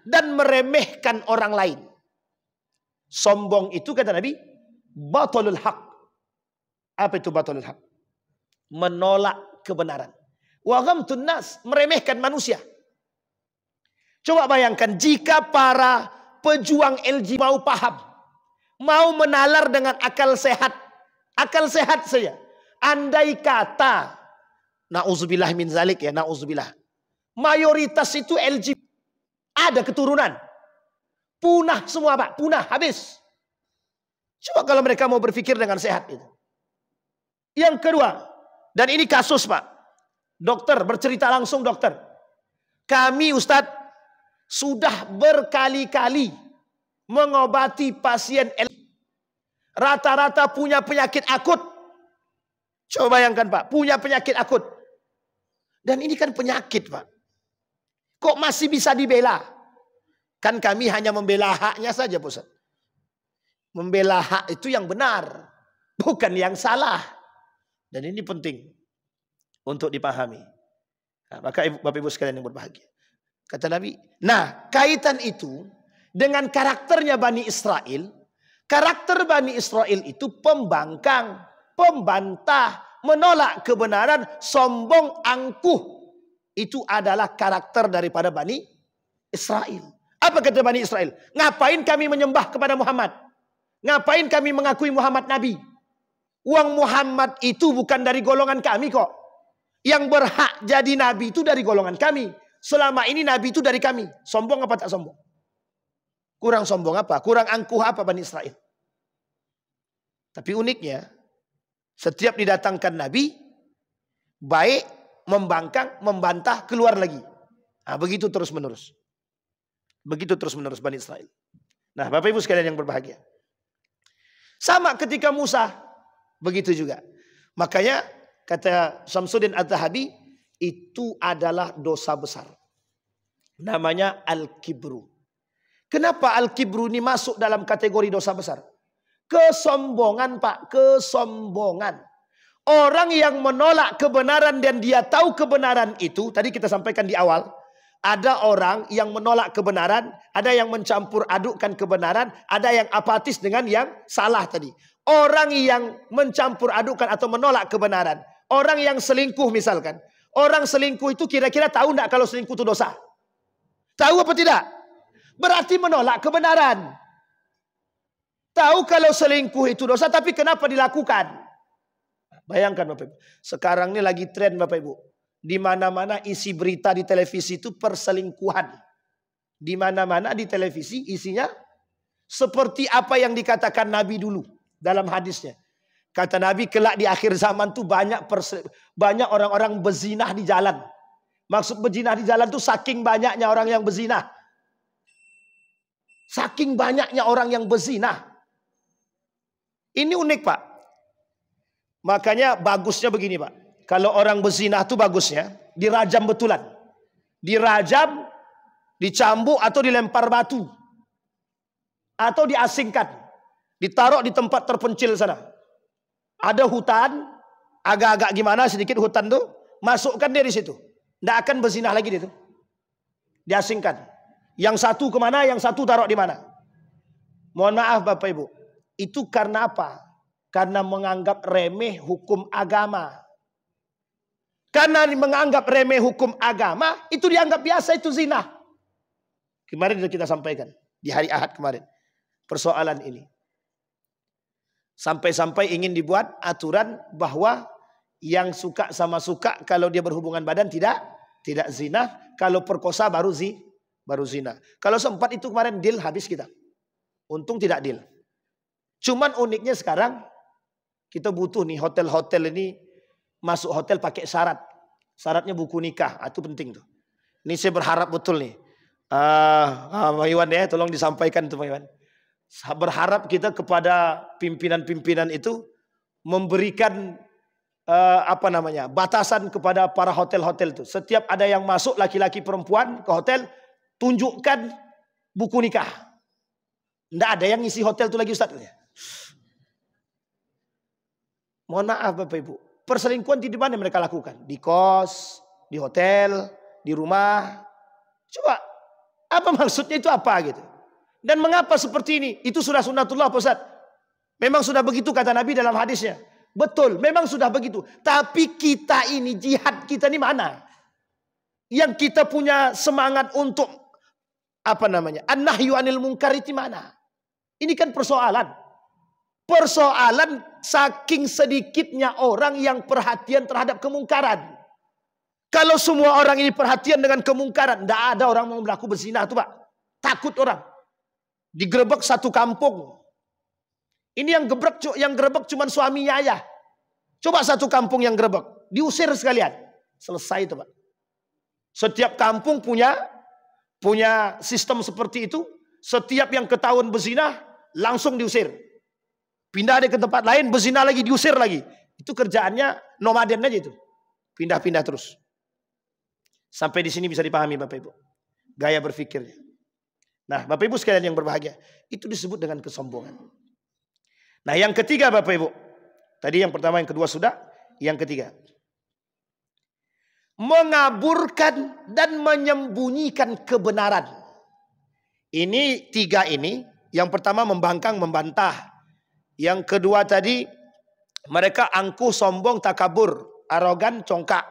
dan meremehkan orang lain. Sombong itu kata Nabi, batalul haq. Apa itu batalul haq? Menolak kebenaran. Wa ghamtun nas, meremehkan manusia. Coba bayangkan jika para pejuang LGBT mau paham, mau menalar dengan akal sehat saja. Andai kata, na'udzubillah min zalik ya, na'udzubillah, mayoritas itu LGBT, ada keturunan, punah semua Pak, punah, habis. Coba kalau mereka mau berpikir dengan sehat itu. Yang kedua, dan ini kasus Pak, dokter bercerita langsung, dokter, kami Ustadz sudah berkali-kali mengobati pasien rata-rata punya penyakit akut. Coba bayangkan Pak, punya penyakit akut. Dan ini kan penyakit Pak, kok masih bisa dibela? Kan kami hanya membela haknya saja Pak Ustadz. Membela hak itu yang benar, bukan yang salah. Dan ini penting untuk dipahami. Nah, maka Bapak Ibu sekalian yang berbahagia, kata Nabi, nah kaitan itu dengan karakternya Bani Israel. Karakter Bani Israel itu pembangkang, pembantah, menolak kebenaran, sombong, angkuh. Itu adalah karakter daripada Bani Israel. Apa kata Bani Israel? Ngapain kami menyembah kepada Muhammad? Ngapain kami mengakui Muhammad Nabi? Uang Muhammad itu bukan dari golongan kami kok. Yang berhak jadi Nabi itu dari golongan kami. Selama ini Nabi itu dari kami. Sombong apa tak sombong? Kurang sombong apa? Kurang angkuh apa Bani Israel? Tapi uniknya, setiap didatangkan Nabi, baik, membangkang, membantah, keluar lagi. Nah, begitu terus menerus. Begitu terus menerus Bani Israel. Nah, Bapak Ibu sekalian yang berbahagia, sama ketika Musa, begitu juga. Makanya kata Syamsuddin Az-Zahabi, itu adalah dosa besar. Namanya al-kibru. Kenapa al-kibru ini masuk dalam kategori dosa besar? Kesombongan Pak, kesombongan. Orang yang menolak kebenaran dan dia tahu kebenaran itu, tadi kita sampaikan di awal, ada orang yang menolak kebenaran, ada yang mencampur adukkan kebenaran, ada yang apatis dengan yang salah tadi. Orang yang mencampur adukkan atau menolak kebenaran, orang yang selingkuh misalkan. Orang selingkuh itu kira-kira tahu enggak kalau selingkuh itu dosa? Tahu apa tidak? Berarti menolak kebenaran. Tahu kalau selingkuh itu dosa, tapi kenapa dilakukan? Bayangkan Bapak Ibu. Sekarang ini lagi tren Bapak Ibu. Di mana-mana isi berita di televisi itu perselingkuhan. Di mana-mana di televisi isinya seperti apa yang dikatakan Nabi dulu dalam hadisnya. Kata Nabi, kelak di akhir zaman tuh banyak orang-orang berzinah di jalan. Maksud berzinah di jalan tuh saking banyaknya orang yang berzinah. Saking banyaknya orang yang berzinah. Ini unik Pak. Makanya bagusnya begini Pak. Kalau orang berzinah tuh bagusnya dirajam betulan. Dirajam, dicambuk atau dilempar batu. Atau diasingkan. Ditaruh di tempat terpencil sana. Ada hutan, agak-agak gimana sedikit hutan tuh, masukkan dia di situ. Tidak akan berzinah lagi dia tuh. Diasingkan. Yang satu kemana, yang satu taruh di mana. Mohon maaf Bapak Ibu. Itu karena apa? Karena menganggap remeh hukum agama. Karena menganggap remeh hukum agama, itu dianggap biasa, itu zina. Kemarin sudah kita sampaikan di hari Ahad kemarin persoalan ini. Sampai-sampai ingin dibuat aturan bahwa yang suka sama suka, kalau dia berhubungan badan tidak zina, kalau perkosa baru zina. Kalau sempat itu kemarin deal habis kita. Untung tidak deal. Cuman uniknya sekarang kita butuh nih hotel-hotel ini masuk hotel pakai syarat. Syaratnya buku nikah. Itu penting tuh. Ini saya berharap betul nih. Pak Iwan ya, tolong disampaikan tuh Pak Iwan. Berharap kita kepada pimpinan-pimpinan itu memberikan batasan kepada para hotel-hotel itu. Setiap ada yang masuk laki-laki perempuan ke hotel, tunjukkan buku nikah. Tidak ada yang ngisi hotel itu lagi Ustaz. Mohon maaf Bapak Ibu. Perselingkuhan di mana mereka lakukan? Di kos, di hotel, di rumah. Coba, apa maksudnya itu apa gitu? Dan mengapa seperti ini? Itu sudah sunnatullah Pak Ustaz. Memang sudah begitu kata Nabi dalam hadisnya. Betul, memang sudah begitu. Tapi kita ini, jihad kita ini mana? Yang kita punya semangat untuk an-nahyu anil munkar itu mana? Ini kan persoalan. Persoalan saking sedikitnya orang yang perhatian terhadap kemungkaran. Kalau semua orang ini perhatian dengan kemungkaran, tidak ada orang mau berlaku berzina tuh Pak. Takut orang. Digerebek satu kampung. Ini yang gerebek cuma suaminya ayah. Coba satu kampung yang gerebek, diusir sekalian. Selesai itu Pak. Setiap kampung punya sistem seperti itu. Setiap yang ketahuan berzina langsung diusir. Pindah ke tempat lain, berzina lagi, diusir lagi. Itu kerjaannya nomaden aja itu. Pindah-pindah terus. Sampai di sini bisa dipahami Bapak Ibu. Gaya berpikirnya. Nah Bapak Ibu sekalian yang berbahagia. Itu disebut dengan kesombongan. Nah yang ketiga Bapak Ibu. Tadi yang pertama, yang kedua sudah. Yang ketiga. Mengaburkan dan menyembunyikan kebenaran. Ini tiga ini. Yang pertama membangkang, membantah. Yang kedua tadi, mereka angkuh, sombong, takabur, arogan, congkak.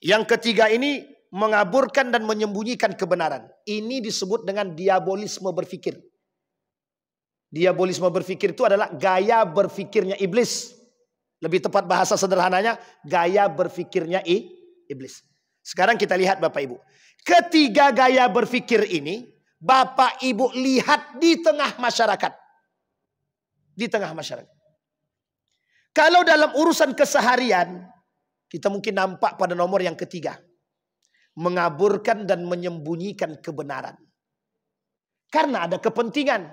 Yang ketiga ini mengaburkan dan menyembunyikan kebenaran. Ini disebut dengan diabolisme berpikir. Diabolisme berpikir itu adalah gaya berpikirnya iblis. Lebih tepat bahasa sederhananya, gaya berpikirnya iblis. Sekarang kita lihat Bapak Ibu. Ketiga gaya berpikir ini, Bapak Ibu lihat di tengah masyarakat. Di tengah masyarakat. Kalau dalam urusan keseharian, kita mungkin nampak pada nomor yang ketiga. Mengaburkan dan menyembunyikan kebenaran. Karena ada kepentingan.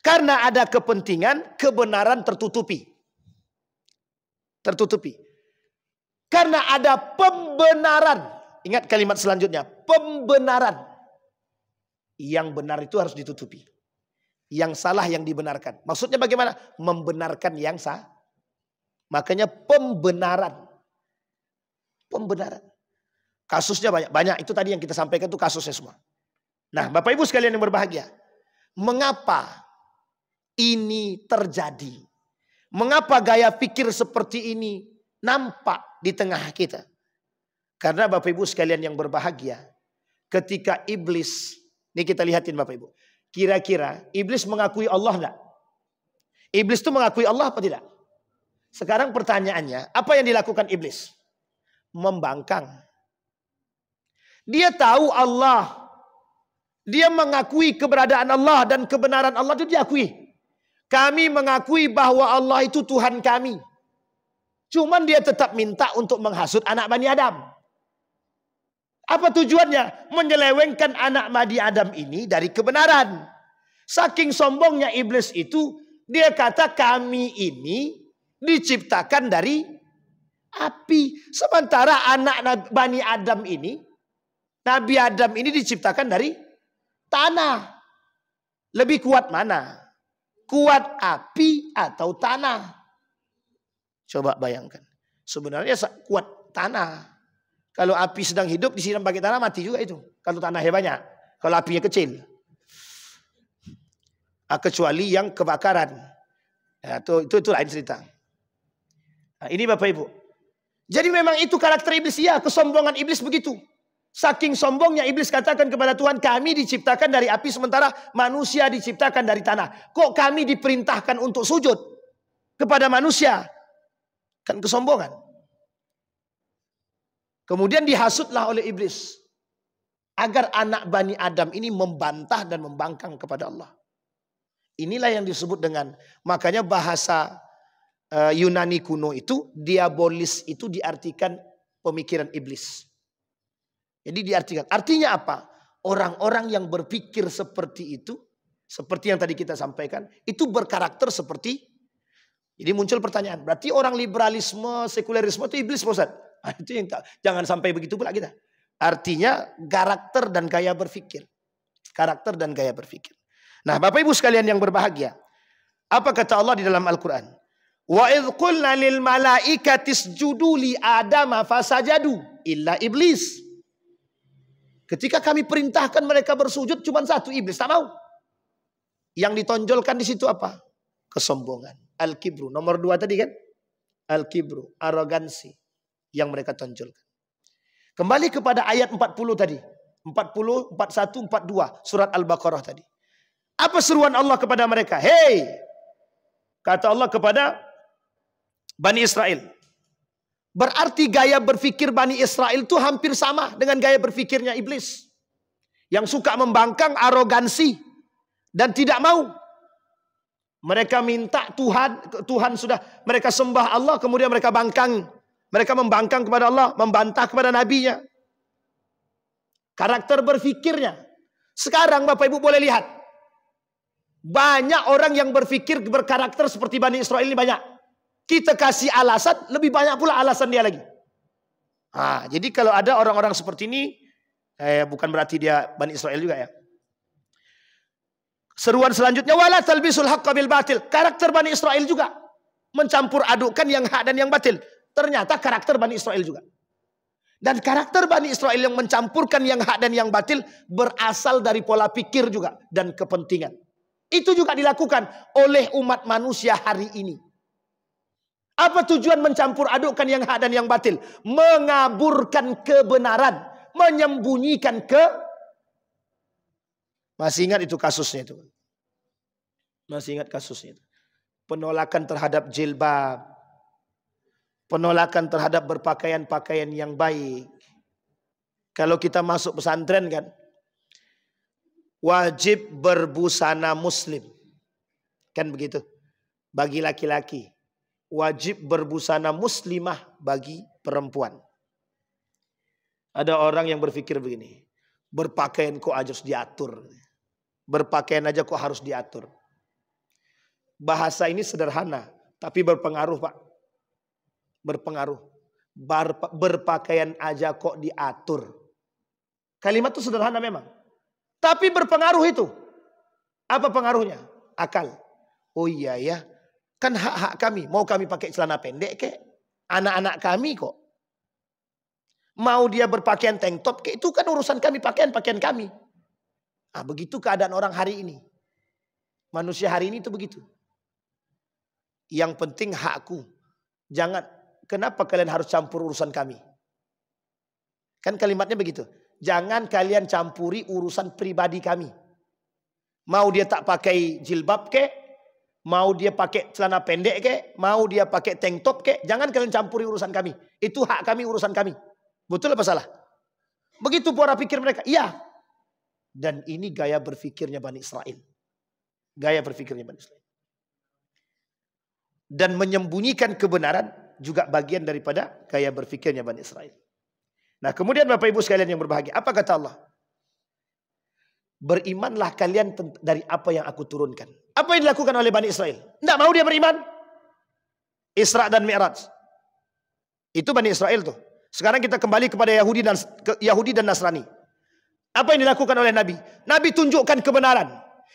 Karena ada kepentingan, kebenaran tertutupi. Tertutupi. Karena ada pembenaran. Ingat kalimat selanjutnya. Pembenaran. Yang benar itu harus ditutupi. Yang salah yang dibenarkan. Maksudnya bagaimana? Membenarkan yang sah. Makanya pembenaran. Pembenaran. Kasusnya banyak. Banyak itu tadi yang kita sampaikan itu kasusnya semua. Nah Bapak Ibu sekalian yang berbahagia. Mengapa ini terjadi? Mengapa gaya pikir seperti ini nampak di tengah kita? Karena Bapak Ibu sekalian yang berbahagia. Ketika iblis. Ini kita lihatin Bapak Ibu. Kira-kira iblis mengakui Allah enggak? Iblis itu mengakui Allah apa tidak? Sekarang pertanyaannya, apa yang dilakukan iblis? Membangkang. Dia tahu Allah. Dia mengakui keberadaan Allah dan kebenaran Allah itu diakui. Kami mengakui bahwa Allah itu Tuhan kami. Cuman dia tetap minta untuk menghasut anak Bani Adam. Apa tujuannya? Menyelewengkan anak Bani Adam ini dari kebenaran. Saking sombongnya iblis itu, dia kata kami ini diciptakan dari api. Sementara anak Bani Adam ini, Nabi Adam ini diciptakan dari tanah. Lebih kuat mana? Kuat api atau tanah? Coba bayangkan. Sebenarnya kuat tanah. Kalau api sedang hidup disiram pakai tanah mati juga itu. Kalau tanahnya banyak. Kalau apinya kecil. Kecuali yang kebakaran. Ya, itu lain cerita. Nah, ini Bapak Ibu. Jadi memang itu karakter iblis. Ya, kesombongan iblis begitu. Saking sombongnya iblis katakan kepada Tuhan, kami diciptakan dari api sementara manusia diciptakan dari tanah. Kok kami diperintahkan untuk sujud kepada manusia? Kan kesombongan. Kemudian dihasutlah oleh iblis agar anak Bani Adam ini membantah dan membangkang kepada Allah. Inilah yang disebut dengan, makanya bahasa Yunani kuno itu, diabolis itu diartikan pemikiran iblis. Jadi diartikan, artinya apa? Orang-orang yang berpikir seperti itu, seperti yang tadi kita sampaikan, itu berkarakter seperti. Jadi muncul pertanyaan, berarti orang liberalisme, sekulerisme itu iblis, Pak Ustaz? Nah, itu yang jangan sampai begitu pula kita. Artinya karakter dan gaya berpikir. Karakter dan gaya berpikir. Nah, Bapak Ibu sekalian yang berbahagia, apa kata Allah di dalam Al-Quran? Wa idh qulna lil malaikati isjudu li Adama fasajadu illa iblis. Ketika kami perintahkan mereka bersujud, cuma satu, iblis tak mau. Yang ditonjolkan di situ apa? Kesombongan. Al-kibru. Nomor 2 tadi kan? Al-kibru. Arogansi. Yang mereka tonjolkan. Kembali kepada ayat 40 tadi. 40, 41, 42. Surat Al-Baqarah tadi. Apa seruan Allah kepada mereka? Hei! Kata Allah kepada Bani Israel. Berarti gaya berpikir Bani Israel itu hampir sama dengan gaya berpikirnya iblis. Yang suka membangkang, arogansi. Dan tidak mau. Mereka minta Tuhan sudah mereka sembah Allah, kemudian mereka bangkang. Mereka membangkang kepada Allah, membantah kepada nabinya. Karakter berpikirnya. Sekarang Bapak Ibu boleh lihat. Banyak orang yang berpikir berkarakter seperti Bani Israel ini banyak. Kita kasih alasan, lebih banyak pula alasan dia lagi. Nah, jadi kalau ada orang-orang seperti ini, bukan berarti dia Bani Israel juga ya. Seruan selanjutnya, wala talbisul haqqa bil batil. Karakter Bani Israel juga. Mencampur adukkan yang hak dan yang batil. Ternyata karakter Bani Israel juga. Dan karakter Bani Israel yang mencampurkan yang hak dan yang batil berasal dari pola pikir juga dan kepentingan. Itu juga dilakukan oleh umat manusia hari ini. Apa tujuan mencampur adukkan yang hak dan yang batil? Mengaburkan kebenaran, menyembunyikan Masih ingat itu kasusnya itu? Masih ingat kasusnya itu? Penolakan terhadap jilbab, penolakan terhadap berpakaian-pakaian yang baik. Kalau kita masuk pesantren kan, wajib berbusana muslim. Kan begitu. Bagi laki-laki. Wajib berbusana muslimah bagi perempuan. Ada orang yang berpikir begini. Berpakaian kok harus diatur. Berpakaian aja kok harus diatur. Bahasa ini sederhana. Tapi berpengaruh Pak. Berpengaruh. Berpakaian aja kok diatur. Kalimat itu sederhana memang. Tapi berpengaruh itu. Apa pengaruhnya? Akal. Oh iya ya. Kan hak-hak kami. Mau kami pakai celana pendek kek? Anak-anak kami kok. Mau dia berpakaian tank top kek? Itu kan urusan kami. Pakaian kami. Nah, begitu keadaan orang hari ini. Manusia hari ini itu begitu. Yang penting hakku. Jangan. Kenapa kalian harus campur urusan kami? Kan kalimatnya begitu. Jangan kalian campuri urusan pribadi kami. Mau dia tak pakai jilbab kek? Mau dia pakai celana pendek kek? Mau dia pakai tank top kek? Jangan kalian campuri urusan kami. Itu hak kami, urusan kami. Betul apa salah? Begitu pola pikir mereka. Iya. Dan ini gaya berpikirnya Bani Israel. Gaya berpikirnya Bani Israel. Dan menyembunyikan kebenaran juga bagian daripada gaya berpikirnya Bani Israel. Nah, kemudian Bapak Ibu sekalian yang berbahagia, apa kata Allah? Berimanlah kalian dari apa yang aku turunkan. Apa yang dilakukan oleh Bani Israel? Tidak mau dia beriman. Isra dan Mi'raj. Itu Bani Israel tuh. Sekarang kita kembali kepada Yahudi dan Nasrani. Apa yang dilakukan oleh Nabi? Nabi tunjukkan kebenaran.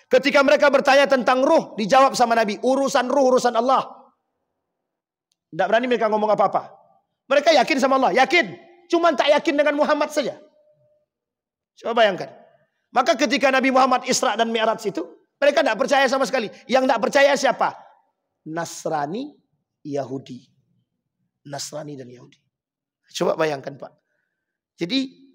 Ketika mereka bertanya tentang ruh, dijawab sama Nabi. Urusan ruh, urusan Allah. Tidak berani mereka ngomong apa-apa. Mereka yakin sama Allah. Yakin. Cuma tak yakin dengan Muhammad saja. Coba bayangkan. Maka ketika Nabi Muhammad Isra dan Mi'raj itu, mereka tidak percaya sama sekali. Yang tidak percaya siapa? Nasrani, Yahudi. Nasrani dan Yahudi. Coba bayangkan Pak. Jadi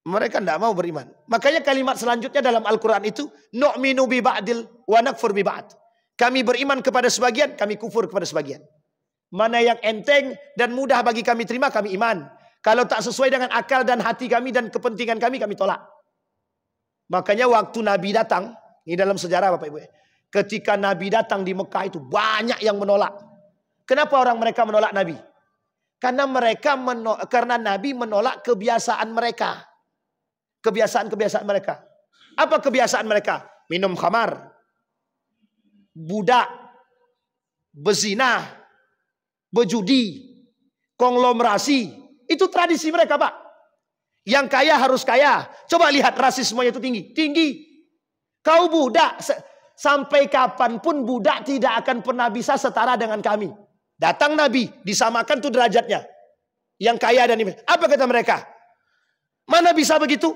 mereka tidak mau beriman. Makanya kalimat selanjutnya dalam Al-Quran itu, nu'minu bi ba'dil wa nakfur bi ba'd. Kami beriman kepada sebagian, kami kufur kepada sebagian. Mana yang enteng dan mudah bagi kami terima, kami iman. Kalau tak sesuai dengan akal dan hati kami dan kepentingan kami tolak. Makanya waktu Nabi datang, ini dalam sejarah Bapak Ibu, ketika Nabi datang di Mekah itu banyak yang menolak. Kenapa orang mereka menolak Nabi? Karena Nabi menolak kebiasaan mereka. Kebiasaan-kebiasaan mereka. Apa kebiasaan mereka? Minum khamar, budak, berzina, berjudi, konglomerasi. Itu tradisi mereka Pak. Yang kaya harus kaya. Coba lihat rasismenya itu tinggi. Tinggi. Kau budak. Sampai kapanpun budak tidak akan pernah bisa setara dengan kami. Datang Nabi. Disamakan tuh derajatnya. Yang kaya dan ini. Apa kata mereka? Mana bisa begitu?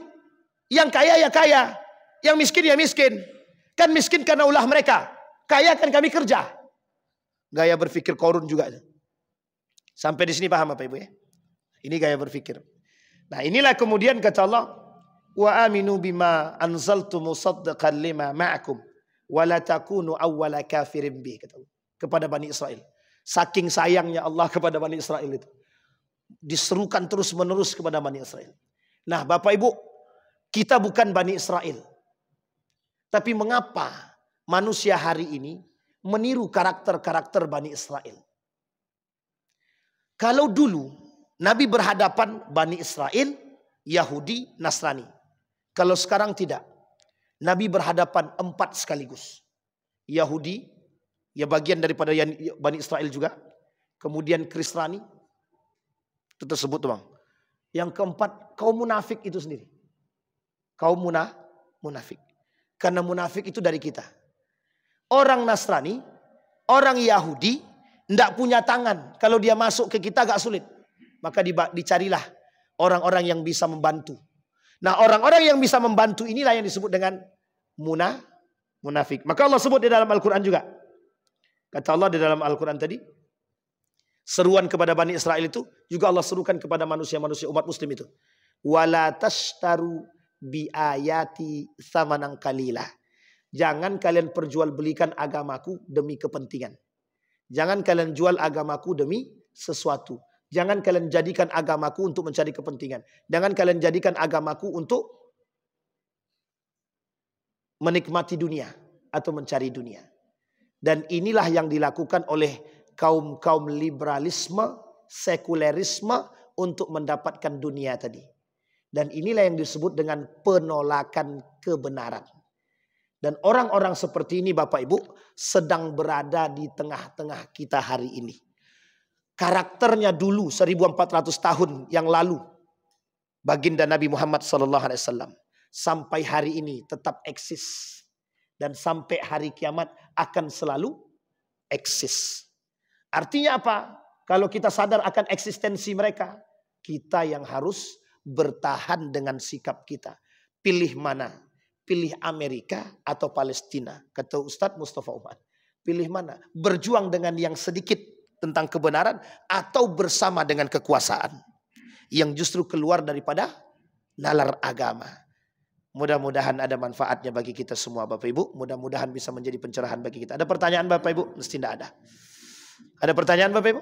Yang kaya ya kaya. Yang miskin ya miskin. Kan miskin karena ulah mereka. Kaya kan kami kerja. Gaya berpikir korun juga. Sampai di sini paham Bapak Ibu ya? Ini gaya berpikir. Nah inilah kemudian kata Allah, wa aminu bima anzaltu musaddiqan lima ma'akum wa la takunu awwala kafirin bih, kata Allah kepada Bani Israel. Saking sayangnya Allah kepada Bani Israel itu, diserukan terus menerus kepada Bani Israel. Nah Bapak Ibu, kita bukan Bani Israel. Tapi mengapa manusia hari ini meniru karakter-karakter Bani Israel? Kalau dulu Nabi berhadapan Bani Israel, Yahudi, Nasrani. Kalau sekarang tidak. Nabi berhadapan 4 sekaligus. Yahudi, ya bagian daripada Bani Israel juga. Kemudian Kristiani. Itu tersebut Bang. Yang keempat, kaum munafik itu sendiri. Kaum munafik. Karena munafik itu dari kita. Orang Nasrani, orang Yahudi, tidak punya tangan. Kalau dia masuk ke kita agak sulit. Maka dicarilah orang-orang yang bisa membantu. Nah orang-orang yang bisa membantu inilah yang disebut dengan munafik. Maka Allah sebut di dalam Al-Quran juga. Kata Allah di dalam Al-Quran tadi, seruan kepada Bani Israel itu juga Allah serukan kepada manusia-manusia umat muslim itu. Wala tashtaru bi ayati tsamanan qalila. Jangan kalian perjualbelikan agamaku demi kepentingan. Jangan kalian jual agamaku demi sesuatu. Jangan kalian jadikan agamaku untuk mencari kepentingan. Jangan kalian jadikan agamaku untuk menikmati dunia atau mencari dunia. Dan inilah yang dilakukan oleh kaum-kaum liberalisme, sekulerisme untuk mendapatkan dunia tadi. Dan inilah yang disebut dengan penolakan kebenaran. Dan orang-orang seperti ini Bapak Ibu sedang berada di tengah-tengah kita hari ini. Karakternya dulu 1400 tahun yang lalu, baginda Nabi Muhammad SAW, sampai hari ini tetap eksis. Dan sampai hari kiamat akan selalu eksis. Artinya apa? Kalau kita sadar akan eksistensi mereka, kita yang harus bertahan dengan sikap kita. Pilih mana? Pilih Amerika atau Palestina? Kata Ustadz Mustafa Umar. Pilih mana? Berjuang dengan yang sedikit tentang kebenaran atau bersama dengan kekuasaan yang justru keluar daripada nalar agama. Mudah-mudahan ada manfaatnya bagi kita semua Bapak Ibu. Mudah-mudahan bisa menjadi pencerahan bagi kita. Ada pertanyaan Bapak Ibu? Mesti tidak ada. Ada pertanyaan Bapak Ibu?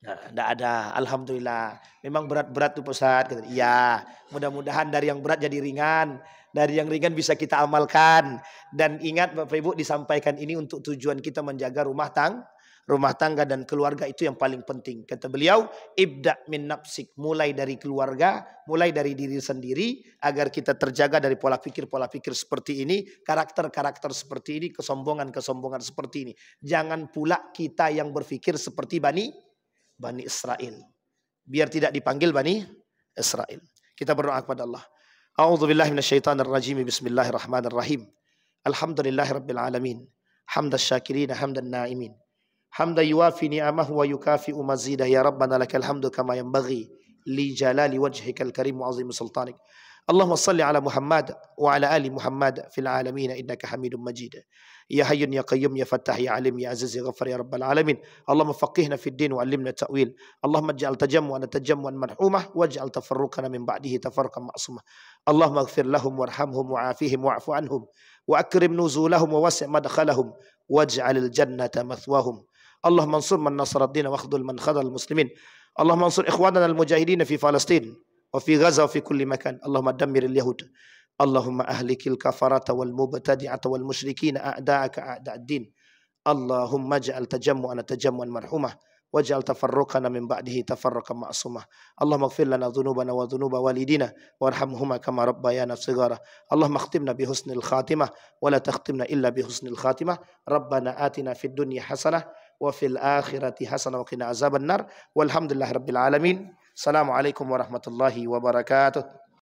Nah, tidak ada. Alhamdulillah. Memang berat-berat tuh Ustaz. Iya. Mudah-mudahan dari yang berat jadi ringan. Dari yang ringan bisa kita amalkan. Dan ingat Bapak Ibu, disampaikan ini untuk tujuan kita menjaga rumah tangga dan keluarga, itu yang paling penting. Kata beliau, ibda min nafsik, mulai dari keluarga, mulai dari diri sendiri, agar kita terjaga dari pola pikir seperti ini, karakter-karakter seperti ini, kesombongan seperti ini. Jangan pula kita yang berpikir seperti Bani Israel. Biar tidak dipanggil Bani Israel. Kita berdoa kepada Allah. A'udzubillahi minasyaitonirrajim. Bismillahirrahmanirrahim. Alhamdulillahirabbil alamin. Hamdas syakirin, hamdan naimin. Hamda yuwafi ni'amahu wa yukafi'u mazidah. Ya Rabbana lakal hamdu kama yanbaghi li jalali wajhikal karim wa azim sultanik. اللهم صل على محمد وعلى آل محمد في العالمين إنك حميد مجيد. يا حي يا قيوم يا فتاح يا عليم يا عزيز يا غفار يا رب العالمين. اللهم فقهنا في الدين وعلمنا التأويل. اللهم اجعل تجمعنا تجمعا مرحومة واجعل تفرقنا من بعده تفرقا معصوما. اللهم اغفر لهم وارحمهم وعافهم واعف عنهم وأكرم نزولهم ووسع مدخلهم واجعل الجنة مثواهم. اللهم انصر من نصر الدين واخذل من خذل المسلمين. اللهم انصر إخواننا المجاهدين في فلسطين وفي غزة وفي كل مكان. اللهم دمر اليهود. اللهم أهلك الكفرة والمبتدعة والمشركين أعداءك أعداء الدين. اللهم اجعل تجمعنا تجمعا مرحومة واجعل تفرقنا من بعده تفرقا معصوما. اللهم اغفر لنا ذنوبنا وذنوب والدينا وارحمهما كما ربيانا صغارا. اللهم اختمنا بحسن الخاتمة ولا تختمنا إلا بحسن الخاتمة. ربنا آتنا في الدنيا حسنة وفي الآخرة حسنة وقنا عذاب النار. والحمد لله رب العالمين. السلام عليكم ورحمة الله وبركاته.